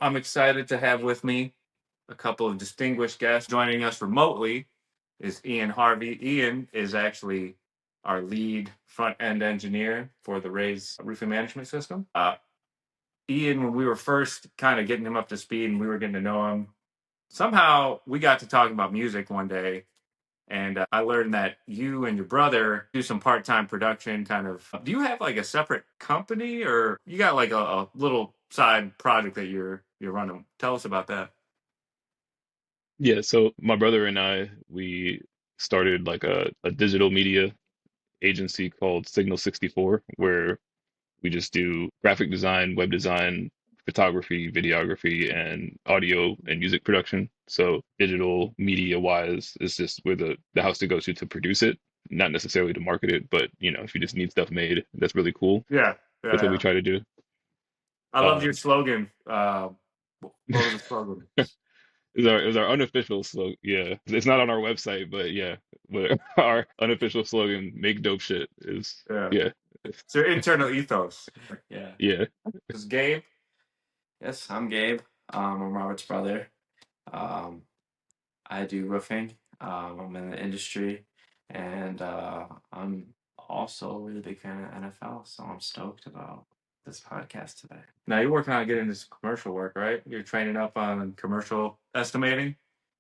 I'm excited to have with me a couple of distinguished guests. Joining us remotely is Harvey. Ian is actually our lead front end engineer for the Raise roofing management system. Ian, when we were first kind of getting him up to speed and we were getting to know him, somehow we got to talking about music one day. And I learned that you and your brother do some part-time production kind of. Do you have like a separate company or you got like a little side project that you're running? Tell us about that. Yeah, so my brother and we started like a digital media agency called Signal 64, where we just do graphic design, web design, photography, videography, and audio and music production. So digital media wise is just we're the house to go to produce it, not necessarily to market it, but if you just need stuff made, that's really cool. Yeah, That's what we yeah. try to do. I loved your Um, slogan. What was the slogan? it was our unofficial slogan. Yeah, it's not on our website, but yeah, but our unofficial slogan, "Make dope shit," is Yeah, yeah, it's your internal ethos. Yeah. yeah. This is Gabe. Yes, I'm Gabe. I'm Robert's brother. Um, I do roofing. I'm in the industry, and I'm also a really big fan of NFL. So I'm stoked about this podcast today. Now you're working on getting into commercial work, right? You're training up on commercial estimating.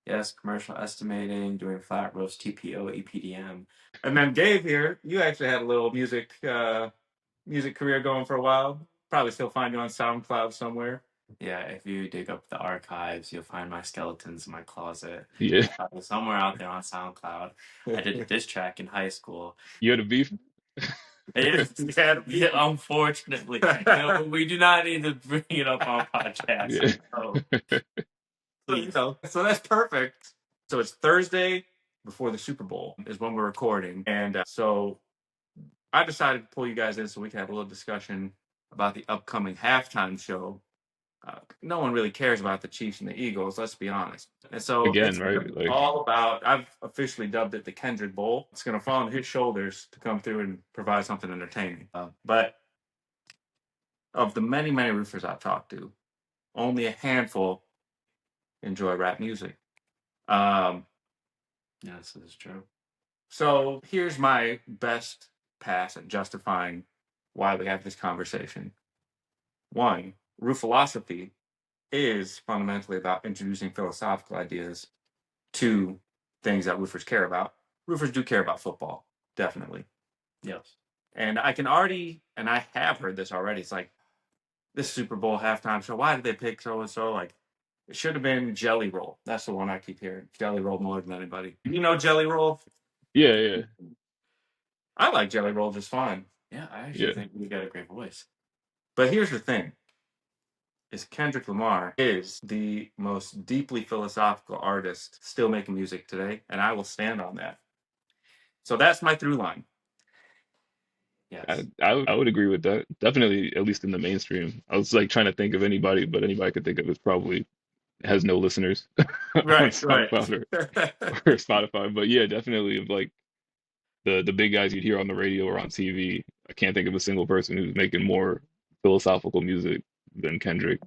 Yes, commercial estimating, doing flat roofs, TPO, EPDM. And then Gabe here, you actually had a little music career going for a while. Probably still find you on SoundCloud somewhere. Yeah, if you dig up the archives, you'll find my skeletons in my closet. Yeah. Somewhere out there on SoundCloud. I did a diss track in high school. You had a beef? Yeah, unfortunately. No, we do not need to bring it up on podcast. Yeah. So, please. So that's perfect. So it's Thursday before the Super Bowl is when we're recording. And so I decided to pull you guys in so we can have a little discussion about the upcoming halftime show. No one really cares about the Chiefs and the Eagles, let's be honest. And so Again, it's right? Like, all about, I've officially dubbed it the Kendrick Bowl. It's going to fall on his shoulders to come through and provide something entertaining. But of the many, many roofers I've talked to, only a handful enjoy rap music. Yes, this is true. So here's my best pass at justifying why we have this conversation. One, Roofilosophy is fundamentally about introducing philosophical ideas to things that roofers care about. Roofers do care about football, definitely. Yes. And I can already, and I have heard this already, it's like, this Super Bowl halftime show, why did they pick so-and-so? Like, it should have been Jelly Roll. That's the one I keep hearing. Jelly Roll more than anybody. You know Jelly Roll? yeah, yeah, I like Jelly Roll just fine. Yeah, I actually yeah. think you got a great voice. But here's the thing. Is Kendrick Lamar is the most deeply philosophical artist still making music today, and I will stand on that. So that's my through line. Yes. I would agree with that. Definitely, at least in the mainstream. I was like trying to think of anybody, but anybody I could think of is probably has no listeners on Right. SoundCloud or Spotify. But yeah, definitely of like the big guys you'd hear on the radio or on TV. I can't think of a single person who's making more philosophical music than Kendrick.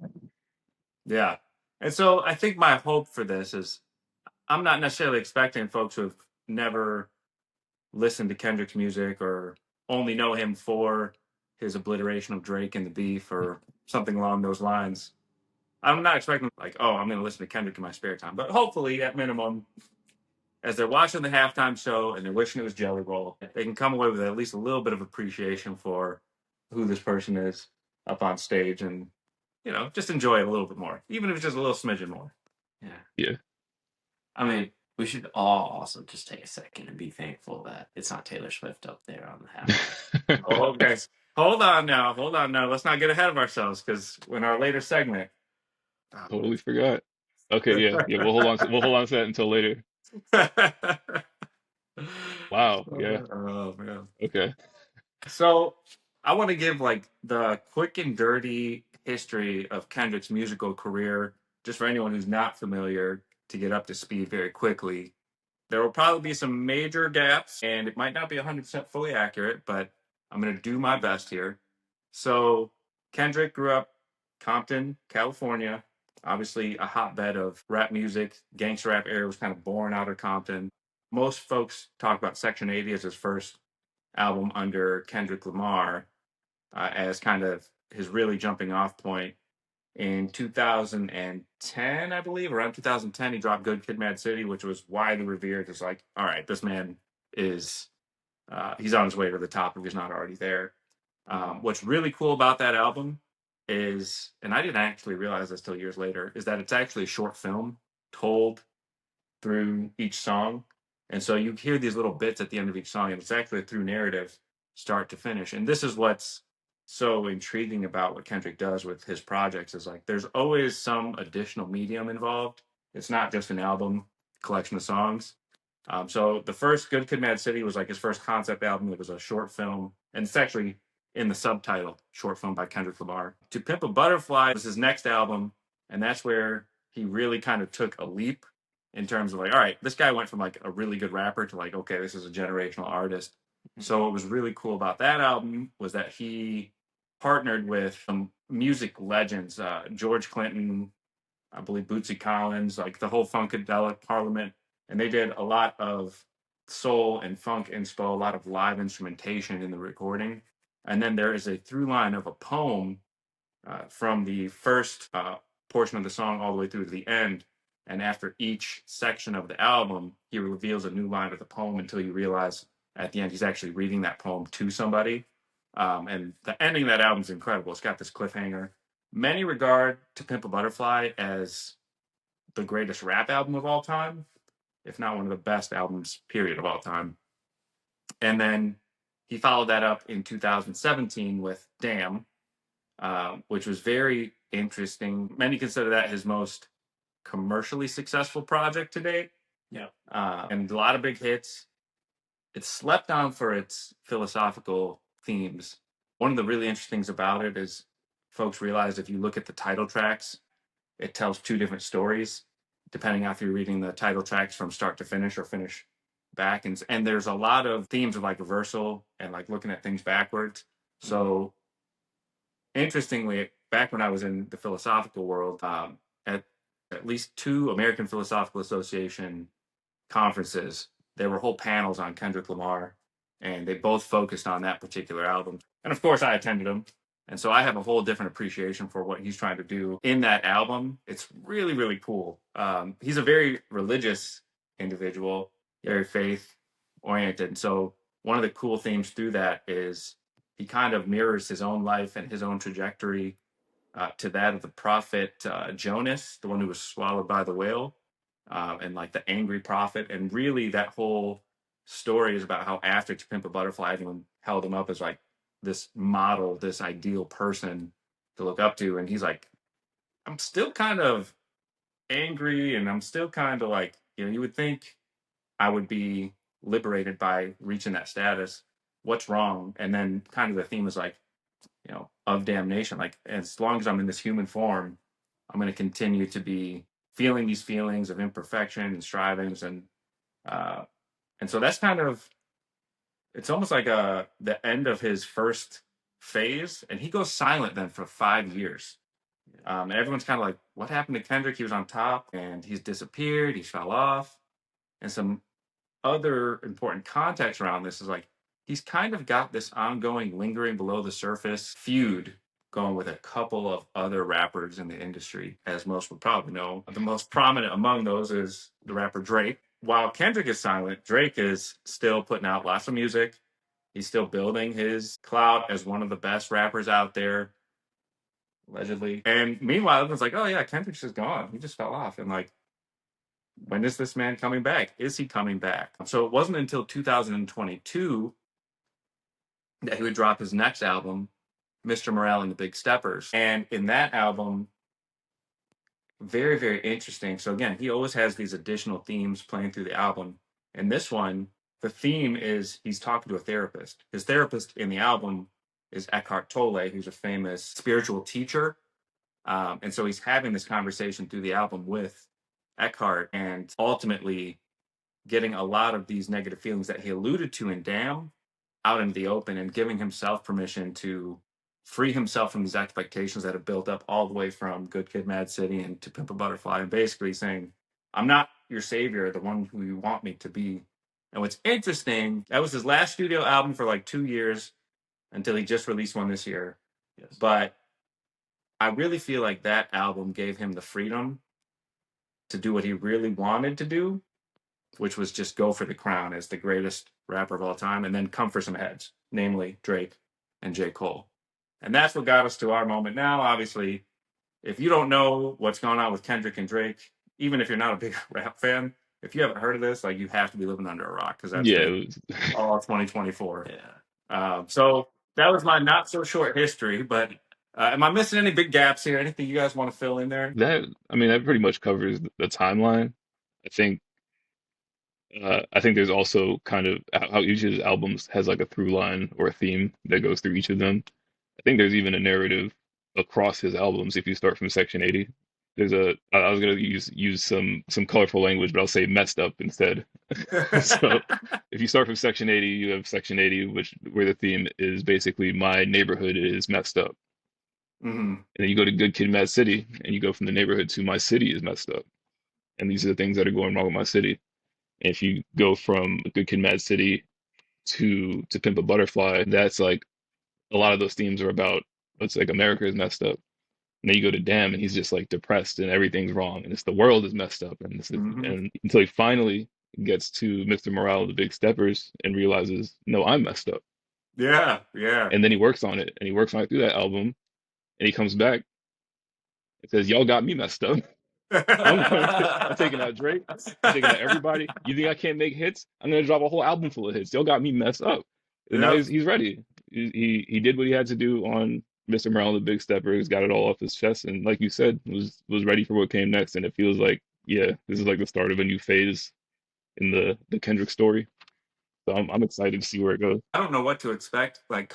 Yeah. And so I think my hope for this is I'm not necessarily expecting folks who have never listened to Kendrick's music or only know him for his obliteration of Drake and the beef or something along those lines. I'm not expecting like, oh, I'm going to listen to Kendrick in my spare time. But hopefully, at minimum, as they're watching the halftime show and they're wishing it was Jelly Roll, they can come away with at least a little bit of appreciation for who this person is up on stage and, just enjoy it a little bit more, even if it's just a little smidgen more. Yeah. Yeah. I mean, we should all also just take a second and be thankful that it's not Taylor Swift up there on the half. Oh, okay. Hold on now. Let's not get ahead of ourselves because in our later segment. Totally forgot. Okay, yeah, yeah. We'll hold on to that until later. Wow. Yeah. Oh, man. Okay. So I want to give like the quick and dirty history of Kendrick's musical career, just for anyone who's not familiar, to get up to speed very quickly. There will probably be some major gaps, and it might not be 100% fully accurate, but I'm going to do my best here. So Kendrick grew up Compton, California. obviously a hotbed of rap music. Gangster rap era was kind of born out of Compton. Most folks talk about Section 80 as his first album under Kendrick Lamar, as kind of his really jumping off point. In 2010, I believe, around 2010, he dropped Good Kid, Mad City, which was widely revered as like, all right, this man is, he's on his way to the top if he's not already there. What's really cool about that album is, and I didn't actually realize this till years later, is that it's actually a short film told through each song. And so you hear these little bits at the end of each song, and it's actually a through narrative, start to finish. And this is what's so intriguing about what Kendrick does with his projects is like there's always some additional medium involved. It's not just an album collection of songs. So the first Good Kid, Mad City was like his first concept album. It was a short film, and it's actually in the subtitle, short film by Kendrick Lamar. To Pimp a Butterfly was his next album, and that's where he really kind of took a leap in terms of like, all right, this guy went from like a really good rapper to like, okay, this is a generational artist. So what was really cool about that album was that he partnered with some music legends, George Clinton, I believe Bootsy Collins, like the whole Funkadelic Parliament, and they did a lot of soul and funk inspo, a lot of live instrumentation in the recording. And then there is a through line of a poem from the first portion of the song all the way through to the end. And after each section of the album, he reveals a new line of the poem until you realize at the end he's actually reading that poem to somebody. And the ending of that album is incredible. It's got this cliffhanger. Many regard To Pimp a Butterfly as the greatest rap album of all time, if not one of the best albums, period, of all time. And then he followed that up in 2017 with Damn, which was very interesting. Many consider that his most commercially successful project to date. Yeah. And a lot of big hits. It's slept on for its philosophical themes. One of the really interesting things about it is folks realize if you look at the title tracks, it tells two different stories, depending on if you're reading the title tracks from start to finish or finish back. And there's a lot of themes of like reversal and like looking at things backwards. So interestingly, back when I was in the philosophical world, at least two American Philosophical Association conferences, there were whole panels on Kendrick Lamar, and they both focused on that particular album. And of course, I attended them. And so I have a whole different appreciation for what he's trying to do in that album. It's really, really cool. He's a very religious individual, very faith oriented. And so one of the cool themes through that is he kind of mirrors his own life and his own trajectory to that of the prophet Jonas, the one who was swallowed by the whale, and like the angry prophet. And really, that whole story is about how after To Pimp a Butterfly, everyone held him up as like this model, this ideal person to look up to. And he's like, I'm still kind of angry, and I'm still kind of like, you would think I would be liberated by reaching that status. What's wrong? And then kind of the theme is like, of damnation. Like, as long as I'm in this human form, I'm going to continue to be feeling these feelings of imperfection and strivings. And so that's kind of, it's almost like the end of his first phase. And he goes silent then for 5 years. And everyone's kind of like, what happened to Kendrick? He was on top and he's disappeared. He fell off. And some other important context around this is like, he's kind of got this ongoing, lingering below the surface feud going with a couple of other rappers in the industry, as most would probably know. The most prominent among those is the rapper Drake. While Kendrick is silent, Drake is still putting out lots of music. He's still building his clout as one of the best rappers out there, allegedly. And meanwhile, everyone's like, oh yeah, Kendrick's just gone. He just fell off. And like, when is this man coming back? Is he coming back? So it wasn't until 2022 that he would drop his next album, Mr. Morale and the Big Steppers. And in that album, very, very interesting. So again, he always has these additional themes playing through the album. And this one, the theme is he's talking to a therapist. His therapist in the album is Eckhart Tolle, who's a famous spiritual teacher. And so he's having this conversation through the album with Eckhart and ultimately getting a lot of these negative feelings that he alluded to in Damn out into the open and giving himself permission to free himself from these expectations that have built up all the way from Good Kid, Mad City and To Pimp a Butterfly, and basically saying, I'm not your savior, the one who you want me to be. And what's interesting, that was his last studio album for like 2 years until he just released one this year. Yes. But I really feel like that album gave him the freedom to do what he really wanted to do, which was just go for the crown as the greatest rapper of all time and then come for some heads, namely Drake and J. Cole. And that's what got us to our moment now. Obviously, if you don't know what's going on with Kendrick and Drake, even if you're not a big rap fan, if you haven't heard of this, like, you have to be living under a rock, because that's Yeah, been all 2024. Yeah. So that was my not so short history, but am I missing any big gaps here? Anything you guys want to fill in there? that pretty much covers the timeline. I think I think there's also kind of how each of his albums has like a through line or a theme that goes through each of them. I think there's even a narrative across his albums if you start from Section 80. I was gonna use some colorful language, but I'll say messed up instead. So if you start from Section 80, you have Section 80, where the theme is basically my neighborhood is messed up. Mm-hmm. And then you go to Good Kid, Mad City, and you go from the neighborhood to my city is messed up. And these are the things that are going wrong with my city. And if you go from Good Kid, Mad City to Pimp a Butterfly, that's like a lot of those themes are about it's like America is messed up. And then you go to Damn, and he's just like depressed and everything's wrong, and it's the world is messed up, and until he finally gets to Mr. Morale of the Big Steppers and realizes, no, I'm messed up. Yeah. And then he works on it, and he works on it through that album, and he comes back and says, y'all got me messed up. I'm taking out Drake. I'm taking out everybody. You think I can't make hits? I'm gonna drop a whole album full of hits. Y'all got me messed up. And now Yep. he's ready. He did what he had to do on Mr. Morale, the Big Stepper. He's got it all off his chest, and like you said, was ready for what came next. And it feels like, yeah, this is like the start of a new phase in the Kendrick story. So I'm excited to see where it goes. I don't know what to expect, like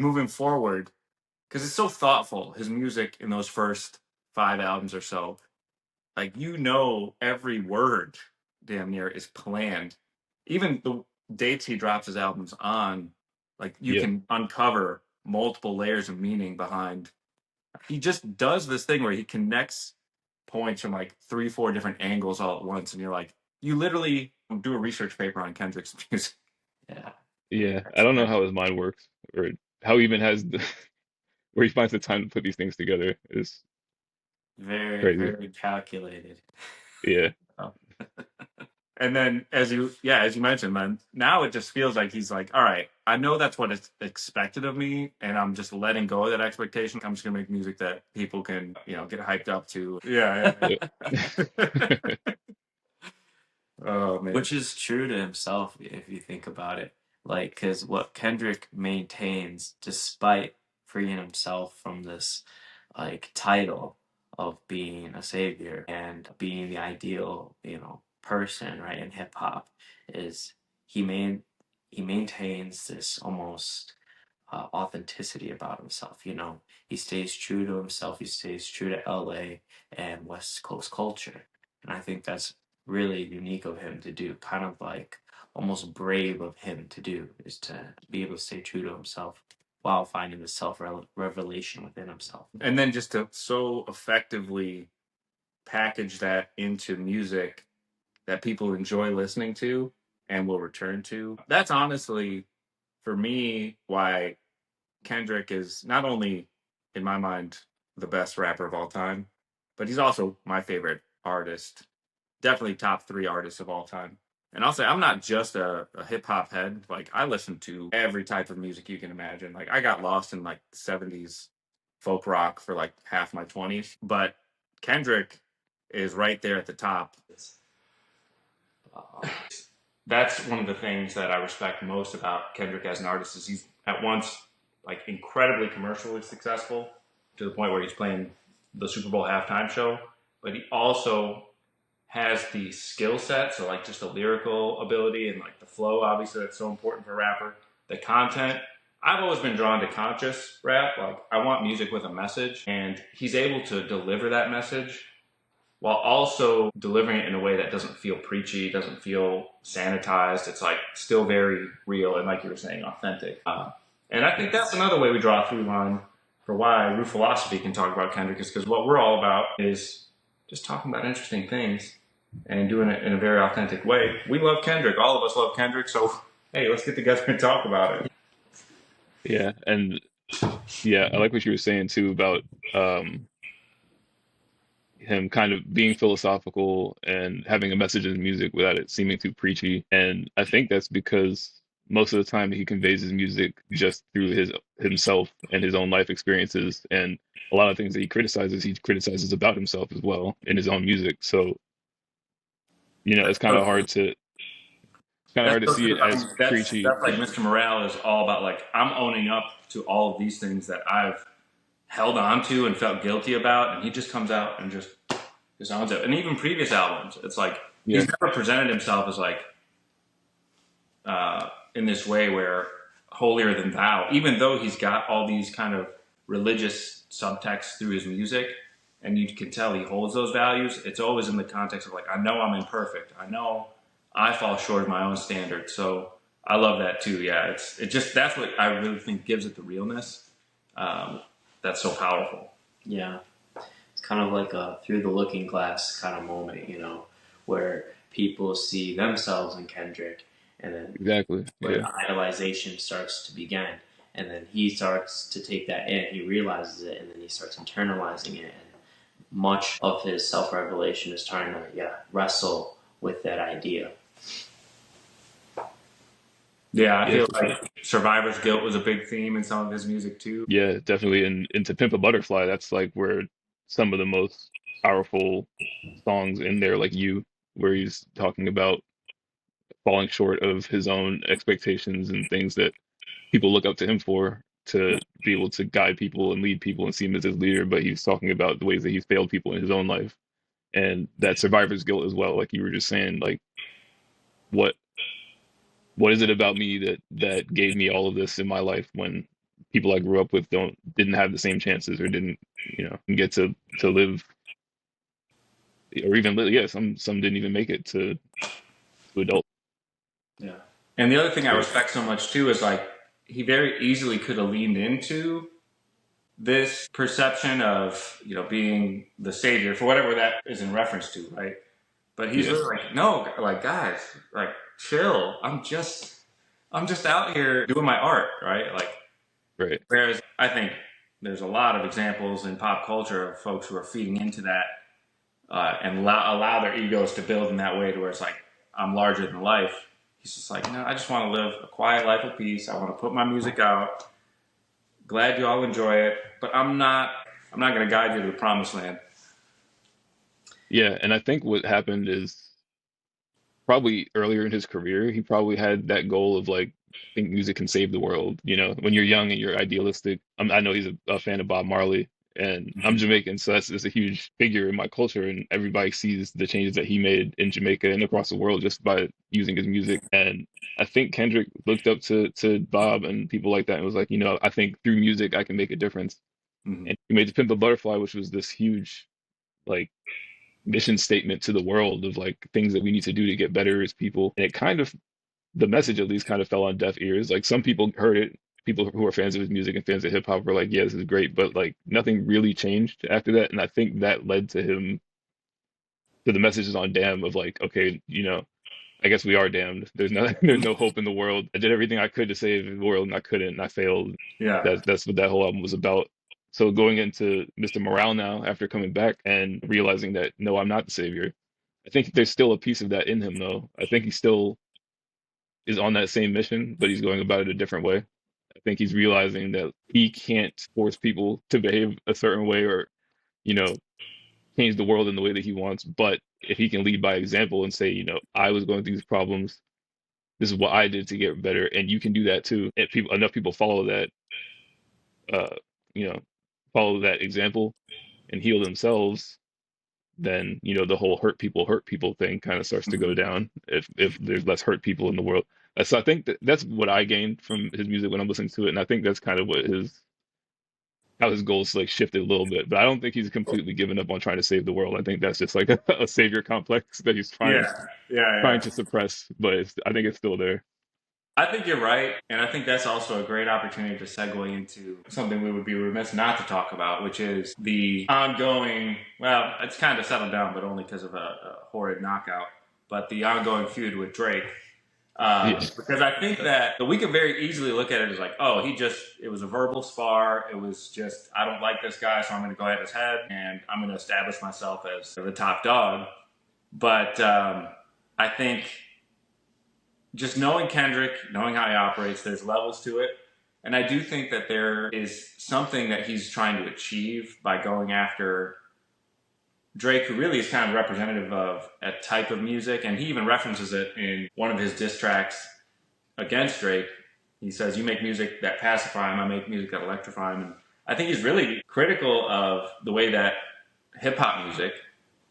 moving forward, because it's so thoughtful. His music in those first 5 albums or so, like, every word damn near is planned. Even the dates he drops his albums on, like, you Yeah, can uncover multiple layers of meaning behind. He just does this thing where he connects points from like 3-4 different angles all at once, and you're like, you literally do a research paper on Kendrick's music. Yeah. yeah. I don't know how his mind works or how he even has where he finds the time to put these things together is Very, crazy. very calculated. Yeah. Oh. And then, as you mentioned, man, now it just feels like he's like, all right, I know that's what is expected of me, and I'm just letting go of that expectation. I'm just gonna make music that people can, get hyped up to. Yeah. Yeah. Oh man. Which is true to himself if you think about it. Like, because what Kendrick maintains, despite freeing himself from this, like, title of being a savior and being the ideal, person, right, in hip hop, is he maintains this almost authenticity about himself. He stays true to himself. He stays true to LA and West Coast culture, and I think that's really unique of him to do. Kind of like almost brave of him to do is to be able to stay true to himself while finding the self revelation within himself. And then just to so effectively package that into music that people enjoy listening to and will return to. That's honestly, for me, why Kendrick is not only, in my mind, the best rapper of all time, but he's also my favorite artist. Definitely top 3 artists of all time. And I'll say, I'm not just a hip hop head. Like, I listen to every type of music you can imagine. Like, I got lost in like 70s folk rock for like half my 20s, but Kendrick is right there at the top. That's one of the things that I respect most about Kendrick as an artist is he's at once like incredibly commercially successful to the point where he's playing the Super Bowl halftime show, but he also has the skill set, so like just the lyrical ability and like the flow, obviously that's so important for a rapper. The content. I've always been drawn to conscious rap. Like, I want music with a message, and he's able to deliver that message while also delivering it in a way that doesn't feel preachy, doesn't feel sanitized. It's like still very real and, like you were saying, authentic. And I think that's another way we draw a through line for why Roofilosophy can talk about Kendrick is because what we're all about is just talking about interesting things and doing it in a very authentic way. We love Kendrick. All of us love Kendrick. So, hey, let's get together and talk about it. Yeah, and yeah, I like what you were saying too about um him kind of being philosophical and having a message in his music without it seeming too preachy. And I think that's because most of the time he conveys his music just through his himself and his own life experiences. And a lot of things that he criticizes about himself as well in his own music. So, That's so true. it's kind of That's hard to so see true. it I as mean, that's preachy. that's like Mr. Morale is all about. Like I'm owning up to all of these things that I've held on to and felt guilty about, and he just comes out and just owns it. And even previous albums, it's like he's Yeah, never presented himself as like in this way where holier than thou, even though he's got all these kind of religious subtexts through his music, and you can tell he holds those values. It's always in the context of like, I know I'm imperfect. I know I fall short of my own standards. So I love that too. Yeah, it just that's what I really think gives it the realness. Um, that's so powerful. Yeah, it's kind of like a through the looking glass kind of moment, where people see themselves in Kendrick, and then exactly. where Yeah. the idolization starts to begin, and then he starts to take that in, he realizes it, and then he starts internalizing it, and much of his self-revelation is trying to wrestle with that idea. Yeah, I Yeah, feel for sure. like survivor's guilt was a big theme in some of his music too. Yeah, definitely. And To Pimp a Butterfly, that's like where some of the most powerful songs in there, like You, where he's talking about falling short of his own expectations and things that people look up to him for to be able to guide people and lead people and see him as his leader. But he's talking about the ways that he's failed people in his own life and that survivor's guilt as well. Like you were just saying, like what what is it about me that gave me all of this in my life when people I grew up with didn't have the same chances or didn't get to live or even live, yeah, some didn't even make it to adult. Yeah. And the other thing I Yeah, respect so much too is like he very easily could have leaned into this perception of, being the savior for whatever that is in reference to, right? But he's yeah, really like, no, like guys, like chill. I'm just out here doing my art, right? Like right, whereas I think there's a lot of examples in pop culture of folks who are feeding into that and allow their egos to build in that way to where it's like I'm larger than life. He's just like, no, I just want to live a quiet life of peace. I want to put my music out. Glad you all enjoy it, but I'm not. I'm not going to guide you to the promised land. yeah. And I think what happened is probably earlier in his career, he probably had that goal of like, I think music can save the world. You know, when you're young and you're idealistic. I know he's a fan of Bob Marley, and I'm Jamaican, so that's a huge figure in my culture, and everybody sees the changes that he made in Jamaica and across the world just by using his music. And I think Kendrick looked up to Bob and people like that and was like, I think through music I can make a difference. Mm-hmm. And he made the Pimp a Butterfly, which was this huge like mission statement to the world of like things that we need to do to get better as people. And it kind of the message at least kind of fell on deaf ears. Like some people heard it, people who are fans of his music and fans of hip hop were like, "Yeah, this is great," but like nothing really changed after that. And I think that led to him to the messages on Damn of like, okay, I guess we are damned. There's no there's no hope in the world. I did everything I could to save the world and I couldn't and I failed. Yeah. That's what that whole album was about. So going into Mr. Morale now after coming back and realizing that no, I'm not the savior. I think there's still a piece of that in him though. I think he still is on that same mission, but he's going about it a different way. I think he's realizing that he can't force people to behave a certain way or, you know, change the world in the way that he wants. But if he can lead by example and say, I was going through these problems, this is what I did to get better, and you can do that too. And enough people uh, you know, follow that example and heal themselves, then the whole hurt people thing kind of starts to Mm-hmm. go down if there's less hurt people in the world. So I think that's what I gained from his music when I'm listening to it, and I think that's kind of what his how his goals like shifted a little bit. But I don't think he's completely given up on trying to save the world. I think that's just like a savior complex that he's trying Yeah. Yeah. trying Yeah. to suppress, but I think it's still there. I think you're right, and I think that's also a great opportunity to segue into something we would be remiss not to talk about, which is the ongoing. Well, it's kind of settled down, but only because of a horrid knockout. But the ongoing feud with Drake, Yeah, because I think that we could very easily look at it as like, oh, it was a verbal spar. It was just, I don't like this guy, so I'm going to go at his head, and I'm going to establish myself as the top dog. But I think just knowing Kendrick, knowing how he operates, there's levels to it. And I do think that there is something that he's trying to achieve by going after Drake, who really is kind of representative of a type of music. And he even references it in one of his diss tracks against Drake. He says, "You make music that pacify him, I make music that electrify him." And I think he's really critical of the way that hip hop music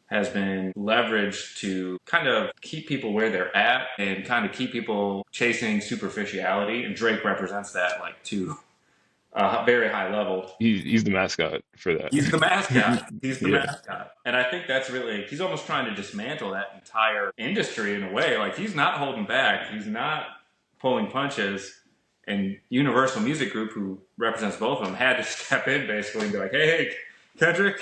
has been leveraged to kind of keep people where they're at and kind of keep people chasing superficiality. And Drake represents that like to a very high level. he's the mascot for that. He's the mascot. He's the Yeah, mascot. And I think that's really, he's almost trying to dismantle that entire industry in a way. Like he's not holding back. He's not pulling punches. And Universal Music Group, who represents both of them, had to step in basically and be like, hey, Kendrick,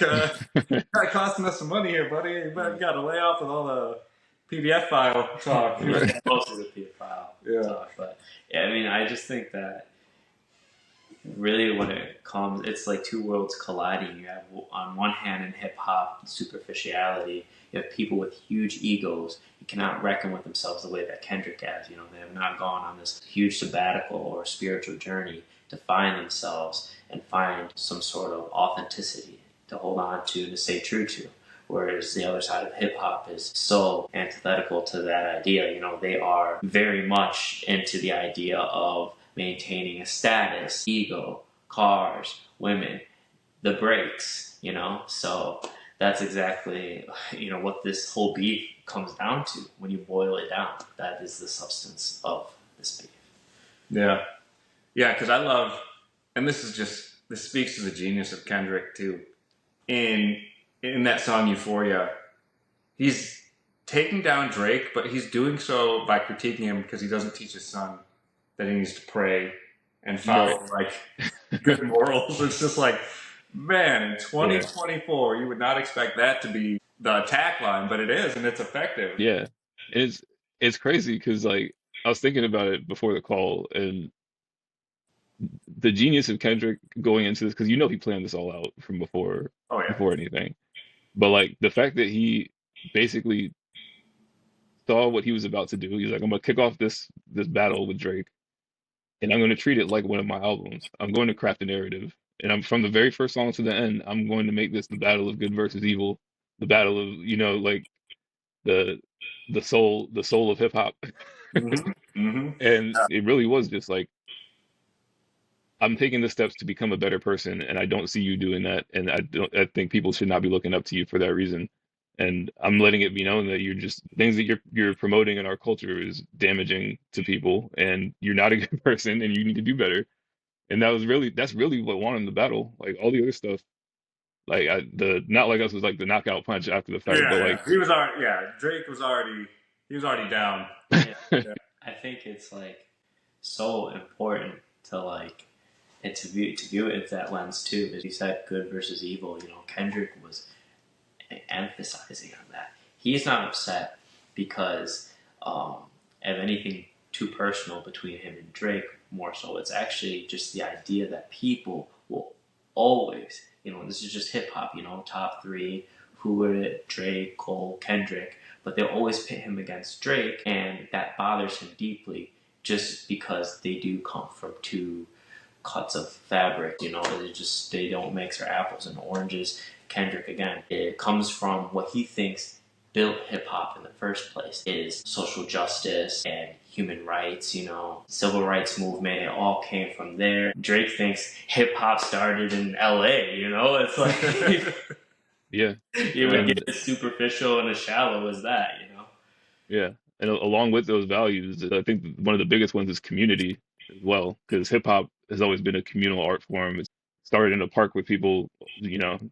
you're costing us some money here, buddy. You got to lay off with all the PDF file talk. right. Mostly the file Yeah. talk, but yeah, I mean, I just think that really when it comes, it's like two worlds colliding. You have on one hand in hip hop superficiality, you have people with huge egos who cannot reckon with themselves the way that Kendrick has. You know, they have not gone on this huge sabbatical or spiritual journey to find themselves and find some sort of authenticity to hold on to and to stay true to. Whereas the other side of hip hop is so antithetical to that idea. You know, they are very much into the idea of maintaining a status, ego, cars, women, the breaks, you know? So that's exactly, you know, what this whole beef comes down to when you boil it down. That is the substance of this beef. Yeah. Yeah, because I love, and this speaks to the genius of Kendrick too. In that song Euphoria, he's taking down Drake, but he's doing so by critiquing him because he doesn't teach his son that he needs to pray and follow like good morals. It's just like, man, in 2024, you would not expect that to be the attack line, but it is, and it's effective. Yeah, it's crazy because like I was thinking about it before the call, and the genius of Kendrick going into this because you know he planned this all out from Oh yeah. before anything. But like the fact that he basically saw what he was about to do, he's like, I'm gonna kick off this battle with Drake, and I'm gonna treat it like one of my albums. I'm going to craft a narrative, and I'm from the very first song to the end. I'm going to make this the battle of good versus evil, the battle of like the the soul of hip hop, Mm-hmm. Mm-hmm. and it really was just like I'm taking the steps to become a better person, and I don't see you doing that, and I think people should not be looking up to you for that reason. And I'm letting it be known that you're just things that you're promoting in our culture is damaging to people, and you're not a good person, and you need to do better. And that's really what won him the battle. Like all the other stuff, like the not like us was like the knockout punch after the fact, but Yeah, like yeah. He was already. Yeah, Drake was already. He was already down. Yeah. I think it's like so important to like and to view it in that lens too. As you said, good versus evil. You know, Kendrick was emphasizing on that. He's not upset because of anything too personal between him and Drake. More so, it's actually just the idea that people will always, you know, this is just hip hop. You know, top three. Who would it? Drake, Cole, Kendrick. But they'll always pit him against Drake, and that bothers him deeply, just because they do come from two cuts of fabric. You know, they don't mix their apples and oranges. Kendrick again, it comes from what he thinks built hip hop in the first place is social justice and human rights. You know, civil rights movement. It all came from there. Drake thinks hip hop started in L.A. You know, it's like yeah, you would and get as superficial and as shallow as that. You know. yeah, and along with those values, I think one of the biggest ones is community as well, because hip hop has always been a communal art form. It started in a park with people,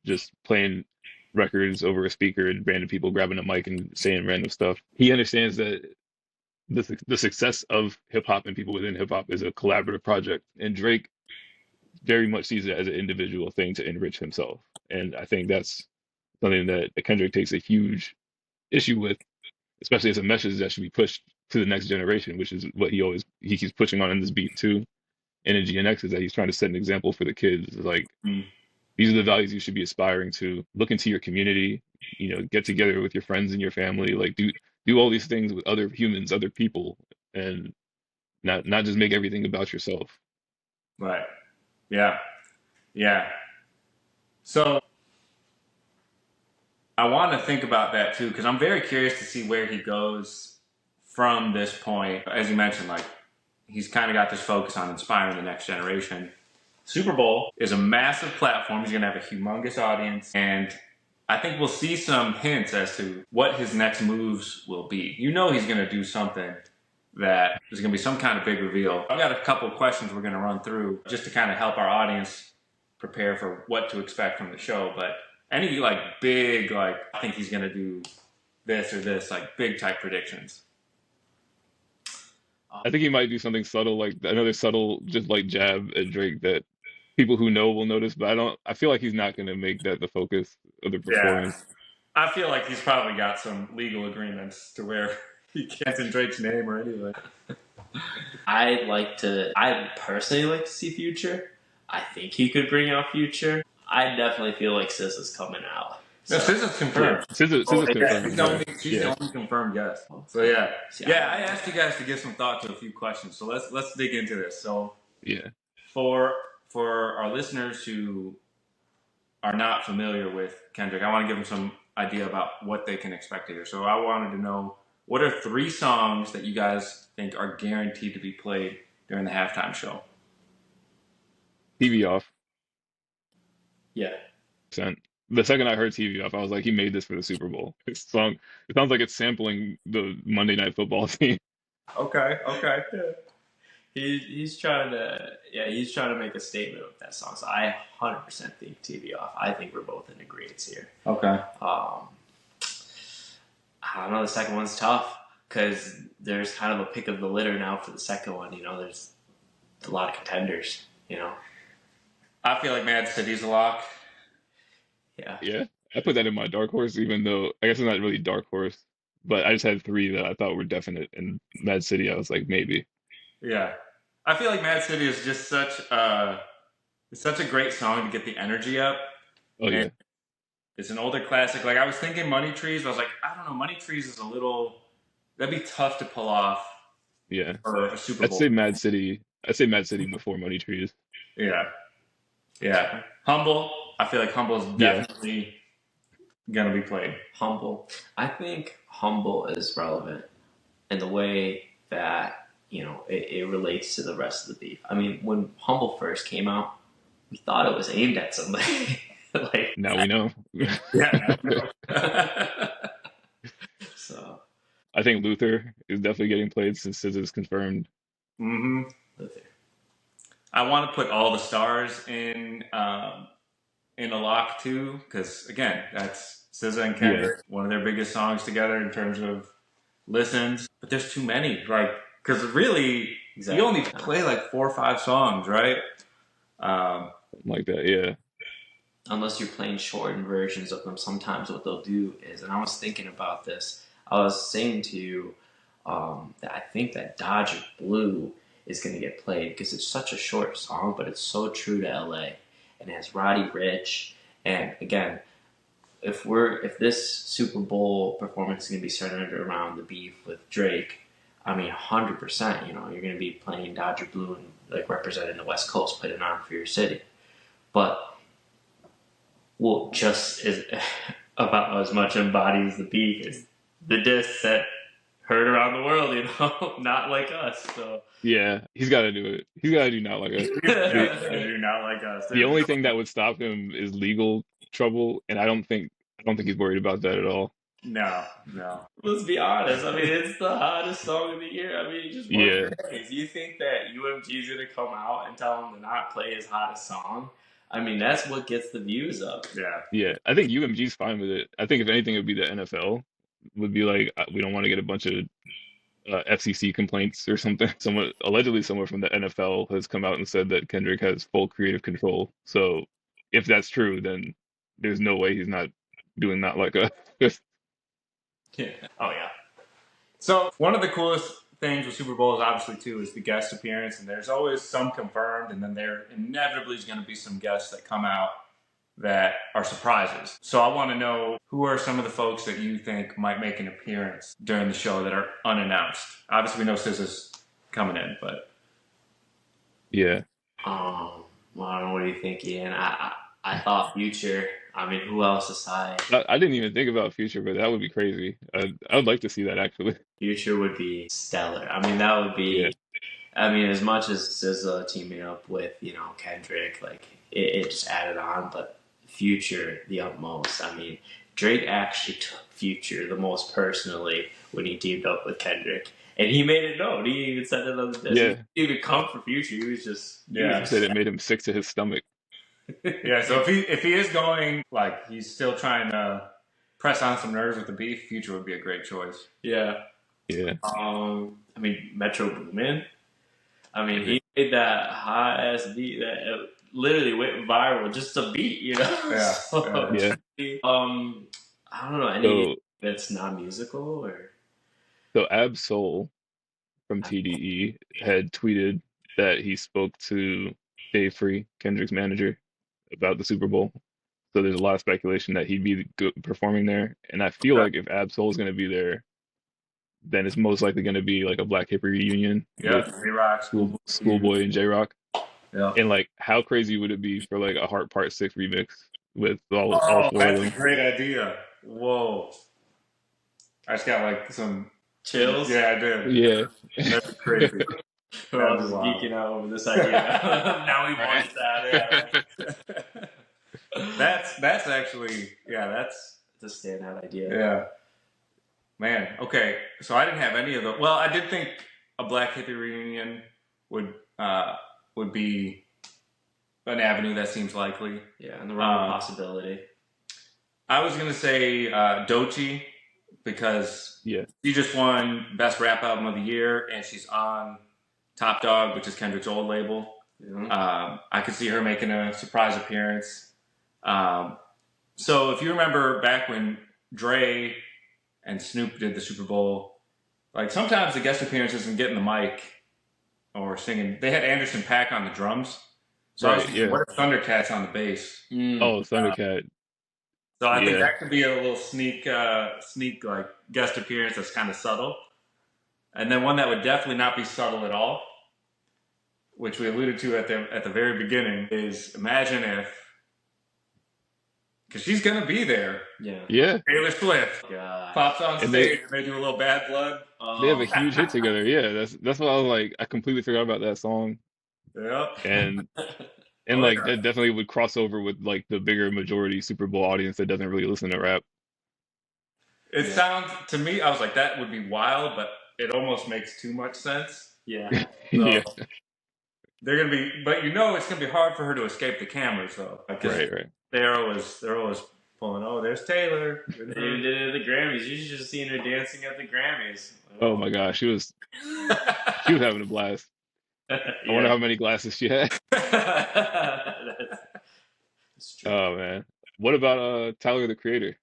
just playing records over a speaker and random people grabbing a mic and saying random stuff. He understands that the success of hip hop and people within hip hop is a collaborative project, and Drake very much sees it as an individual thing to enrich himself. And I think that's something that Kendrick takes a huge issue with, especially as a message that should be pushed to the next generation, which is what he keeps pushing on in this beat too. And in GNX is that he's trying to set an example for the kids. Like Mm. these are the values you should be aspiring to. Look into your community, get together with your friends and your family, like do all these things with other humans, other people, and not just make everything about yourself. Right. Yeah. Yeah. So I want to think about that too, because I'm very curious to see where he goes from this point. As you mentioned, like he's kind of got this focus on inspiring the next generation. Super Bowl is a massive platform. He's going to have a humongous audience. And I think we'll see some hints as to what his next moves will be. He's going to do something that is going to be some kind of big reveal. I've got a couple of questions we're going to run through just to kind of help our audience prepare for what to expect from the show. But any like big, like I think he's going to do this or this, like big type predictions. I think he might do something subtle, like another subtle, just like jab at Drake that people who know will notice. But I feel like he's not going to make that the focus of the Yeah. performance. I feel like he's probably got some legal agreements to where he can't in Drake's name or anything. I personally like to see Future. I think he could bring out Future. I definitely feel like Sis is coming out. No, Sis is confirmed. SZA's confirmed. She's the only confirmed guest. So yeah. I asked you guys to give some thought to a few questions. So let's dig into this. So Yeah. For our listeners who are not familiar with Kendrick, I want to give them some idea about what they can expect to hear. So I wanted to know, what are 3 songs that you guys think are guaranteed to be played during the halftime show? TV off. Yeah. The second I heard TV off, I was like, he made this for the Super Bowl. This song, it sounds like it's sampling the Monday Night Football theme. Okay. He's trying to make a statement with that song. So I 100% think TV off. I think we're both in agreement here. Okay. I don't know. The second one's tough because there's kind of a pick of the litter now for the second one. There's a lot of contenders. I feel like Mad City's a lock. Yeah. I put that in my dark horse, even though I guess it's not really dark horse. But I just had 3 that I thought were definite. And Mad City, I was like, maybe. Yeah. I feel like Mad City is just such a great song to get the energy up. Oh, yeah. It's an older classic. Like, I was thinking Money Trees. I was like, I don't know. Money Trees is that'd be tough to pull off. Yeah. For a Super Bowl. I'd say Mad City before Money Trees. Yeah. Humble. I feel like Humble is definitely going to be played. Humble. I think Humble is relevant in the way that, it relates to the rest of the beef. I mean, when Humble first came out, we thought it was aimed at somebody. Now we know. Yeah. So I think Luther is definitely getting played since SZA is confirmed. Mm-hmm. Luther. I want to put All the Stars in a lock too, because again, that's SZA and Kendrick, one of their biggest songs together in terms of listens. But there's too many, because really, you only play like 4 or 5 songs, right? Like that, yeah. Unless you're playing shortened versions of them, sometimes what they'll do is, and I was thinking about this, I was saying to you that I think that Dodger Blue is going to get played because it's such a short song, but it's so true to LA, and it has Roddy Ricch. And again, if this Super Bowl performance is going to be centered around the beef with Drake, I mean, 100%, you're going to be playing Dodger Blue and like representing the West Coast, put it on for your city. But just is about as much embodies the beef as the diss that heard around the world, not like us. So yeah, he's got to do it. He's got to do Not Like Us. do Not Like Us. The only thing that would stop him is legal trouble, and I don't think he's worried about that at all. No. Let's be honest. I mean, it's the hottest song of the year. I mean, just you think that UMG's gonna come out and tell him to not play his hottest song? I mean, that's what gets the views up. Yeah. I think UMG's fine with it. I think if anything, it would be the NFL would be like, we don't want to get a bunch of FCC complaints or something. Someone allegedly someone from the NFL has come out and said that Kendrick has full creative control. So if that's true, then there's no way he's not doing that like a Yeah. Oh yeah. So one of the coolest things with Super Bowls, obviously, too, is the guest appearance, and there's always some confirmed, and then there inevitably is going to be some guests that come out that are surprises. So I want to know, who are some of the folks that you think might make an appearance during the show that are unannounced? Obviously, we know SZA's coming in, but yeah. Well, I don't know. What do you think, Ian? I thought Future. I mean, who else aside? I didn't even think about Future, but that would be crazy. I would like to see that actually. Future would be stellar. I mean, that would Yeah, be. I mean, as much as SZA teaming up with Kendrick, like it just added on, but Future the utmost. I mean, Drake actually took Future the most personally when he teamed up with Kendrick, and he made it known. He even said it on the disc. He yeah. didn't even come for Future. He was just Yeah. He said it made him sick to his stomach. yeah. So if he is going, like, he's still trying to press on some nerves with the beef, Future would be a great choice. Yeah. Yeah, I mean, Metro Boomin. I mean, he made that hot ass beat that it literally went viral, just a beat, Yeah. So, yeah. I don't know any So that's not musical or. so Ab Soul from TDE had tweeted that he spoke to Dave Free, Kendrick's manager, about the Super Bowl. So there's a lot of speculation that he'd be performing there, and I feel like if Ab Soul is going to be there, then it's most likely going to be like a Black History reunion with Yeah. J-Rock, Schoolboy and J-Rock. Yeah. And like, how crazy would it be for like a Heart Part 6 remix with all Oh, four of that's a them? great idea. Whoa. I just got like some Chills? Yeah, I did. Yeah. That's crazy. We're all just Wow. geeking out over this idea. Now we want that. Yeah. That's actually that's It's a standout idea. yeah. Man, okay. So I didn't have any of those. Well, I did think a Black Hippie reunion would be an avenue that seems likely. Yeah, and the realm of possibility. I was gonna say Doechii, because Yeah. she just won Best Rap Album of the Year, and she's on Top Dog, which is Kendrick's old label. Yeah. I could see her making a surprise appearance. So if you remember back when Dre and Snoop did the Super Bowl, like sometimes the guest appearances and getting the mic or singing, they had Anderson .Paak on the drums. So I was Right, thinking, yeah. what if Thundercat's on the bass? Oh, Thundercat. So I think Yeah. that could be a little sneak like guest appearance that's kind of subtle. And then one that would definitely not be subtle at all, which we alluded to at the very beginning, is imagine if, because she's gonna be there, Yeah. Yeah. Taylor Swift God. pops on And stage and they do a little Bad Blood. they have a huge hit together. Yeah, that's what I was like. I completely forgot about that song. Yep. And Oh, like yeah. that definitely would cross over with like the bigger majority Super Bowl audience that doesn't really listen to rap. It sounds to me, I was like, that would be wild, but it almost makes too much sense. Yeah. So Yeah. they're gonna be, but it's gonna be hard for her to escape the cameras though. Because Right. they're always pulling. Oh, there's Taylor. They even did it at the Grammys. You should just seen her dancing at the Grammys. Oh my gosh, she was having a blast. I wonder how many glasses she had. That's true. Oh man. What about Tyler the Creator?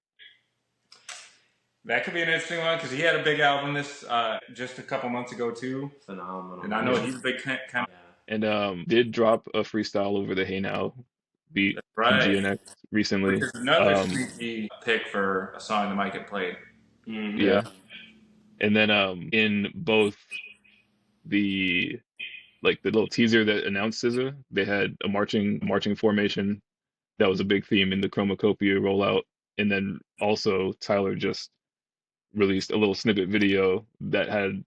That could be an interesting one because he had a big album this just a couple months ago too, Phenomenal. and I know he's a big kind of And did drop a freestyle over the Hey Now beat from right. GNX recently. Which is another sneaky pick for a song that might get played. Yeah. And then in both the little teaser that announced SZA, they had a marching formation that was a big theme in the Chromacopia rollout. And then also Tyler just released a little snippet video that had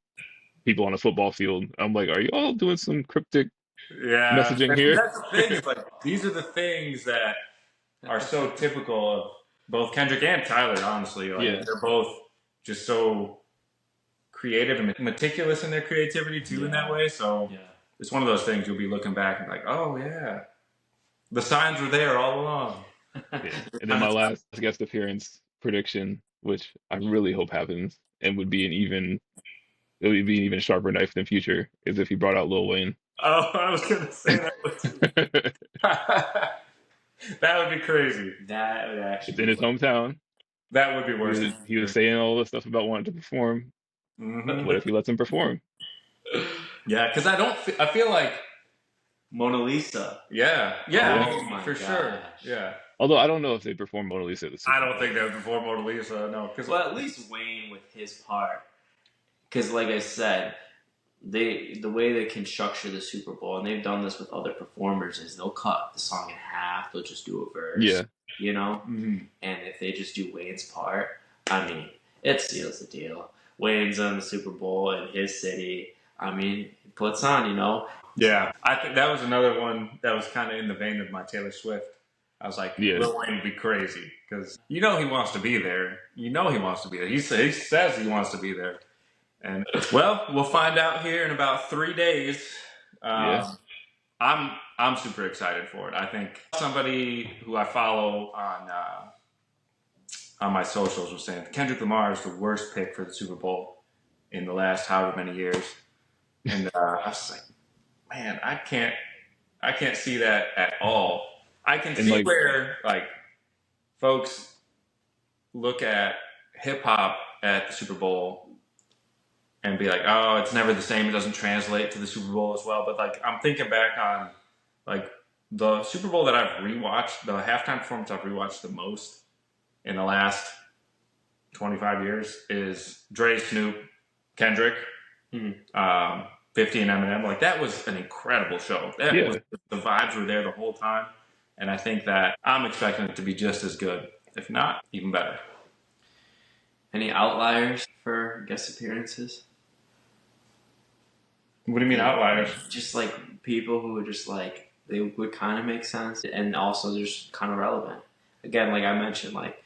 people on a football field. I'm like, are you all doing some cryptic messaging here? That's the thing. Is like these are the things that are so typical of both Kendrick and Tyler. Honestly, like they're both just so creative and meticulous in their creativity too. In that way, so it's one of those things you'll be looking back and like, oh yeah, the signs were there all along. Yeah. And then my last guest appearance prediction, which I really hope happens and would be an even it would be an even sharper knife than Future is if he brought out Lil Wayne. Oh, I was gonna say that was that would be crazy. That would actually It's in be his fun. hometown. That would be worse. He was saying all this stuff about wanting to perform. Mm-hmm. What if he lets him perform? Yeah, because I feel like Mona Lisa. yeah, Oh my for sure. gosh. Yeah, Although I don't know if they perform Mona Lisa at the Super I Bowl. don't think they would perform Mona Lisa. No, because Well, at least Wayne with his part, because like I said, the way they can structure the Super Bowl, and they've done this with other performers, is they'll cut the song in half. They'll just do a verse. Yeah. You know, mm-hmm. and if they just do Wayne's part, I mean, it seals the deal. Wayne's on the Super Bowl in his city. I mean, he puts on, you know. Yeah, I think that was another one that was kind of in the vein of my Taylor Swift. I was like, Yeah. Lil Wayne would be crazy because you know he wants to be there. You know he wants to be there. He says he wants to be there. And well, we'll find out here in about 3 days. Yeah. I'm super excited for it. I think somebody who I follow on my socials was saying Kendrick Lamar is the worst pick for the Super Bowl in the last however many years. And I was like, man, I can't see that at all. I can see where like folks look at hip hop at the Super Bowl and be like, oh, it's never the same. It doesn't translate to the Super Bowl as well. But like, I'm thinking back on like the Super Bowl that I've rewatched, the halftime performance I've rewatched the most in the last 25 years is Dre, Snoop, Kendrick, 50 and Eminem. Like that was an incredible show. The vibes were there the whole time. And I think that I'm expecting it to be just as good, if not even better. Any outliers for guest appearances? What do you mean outliers? Just like people who would just like, they would kind of make sense and also they're just kind of relevant. Again, like I mentioned, like,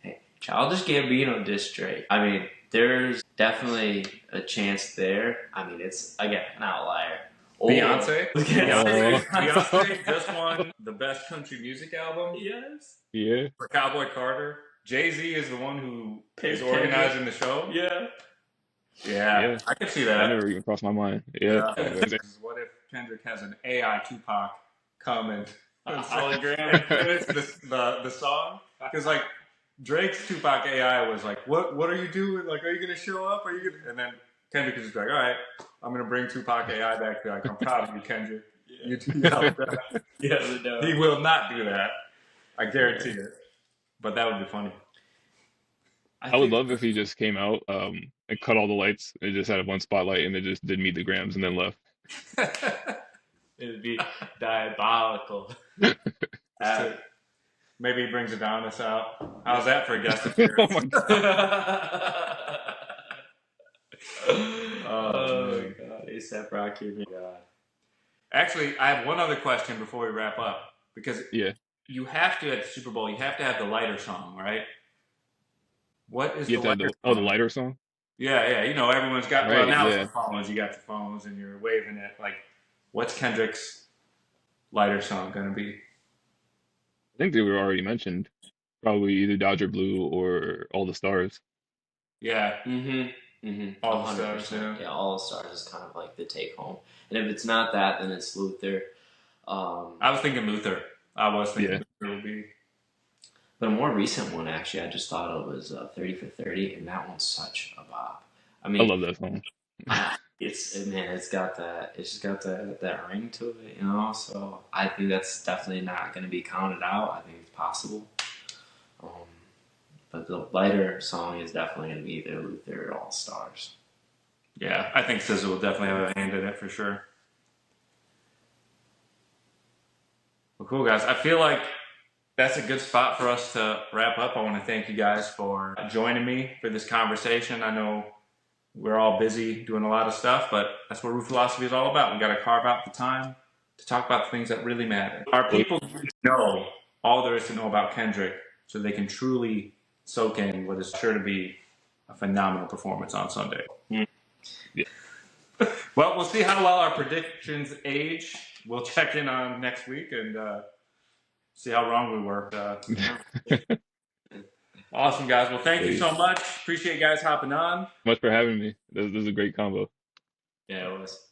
hey, Childish Gambino diss Drake. I mean, there's definitely a chance there. I mean, it's, again, an outlier. Beyonce just won the best country music album. Yes. Yeah. For Cowboy Carter. Jay-Z is the one who is organizing the show. Yeah. I can see that. That never even crossed my mind. Yeah. What if Kendrick has an AI Tupac come and it's the song? Because like Drake's Tupac AI was like, what are you doing? Like, are you gonna show up? Are you gonna? And then Kendrick is just like, all right, I'm gonna bring Tupac AI back. Be like, I'm proud of you, Kendrick. He will not do that. I guarantee it. But that would be funny. I would love if he just came out and cut all the lights and just had one spotlight and then just did Meet the Grams and then left. It would be diabolical. Maybe he brings Adonis out. How's that for a guest appearance? Oh my God. A$AP Rocky. God. Actually, I have one other question before we wrap up. Because you have to, at the Super Bowl, you have to have the lighter song, right? What is the lighter song? The lighter song? Yeah. You know, everyone's got, well, now it's the phones. You got the phones and you're waving it. Like, what's Kendrick's lighter song going to be? I think they were already mentioned. Probably either Dodger Blue or All the Stars. Yeah. All the Stars, yeah. All the Stars is kind of like the take home. And if it's not that, then it's Luther. I was thinking Luther. Luther would be. But a more recent one, actually, I just thought it was 30 for 30, and that one's such a bop. I mean, I love that song. It's got that ring to it, you know. So I think that's definitely not going to be counted out. I think it's possible. But the lighter song is definitely going to be either Luther or All Stars. Yeah, I think SZA will definitely have a hand in it for sure. Well, cool, guys. I feel like that's a good spot for us to wrap up. I want to thank you guys for joining me for this conversation. I know we're all busy doing a lot of stuff, but that's what Roofilosophy is all about. We got to carve out the time to talk about the things that really matter. Our people know all there is to know about Kendrick so they can truly soak in what is sure to be a phenomenal performance on Sunday. Yeah. Well, we'll see how well our predictions age. We'll check in on next week and see how wrong we were. Awesome, guys. Well, thank you Hey, so much. Appreciate you guys hopping on. much for having me. This is a great combo. Yeah, it was.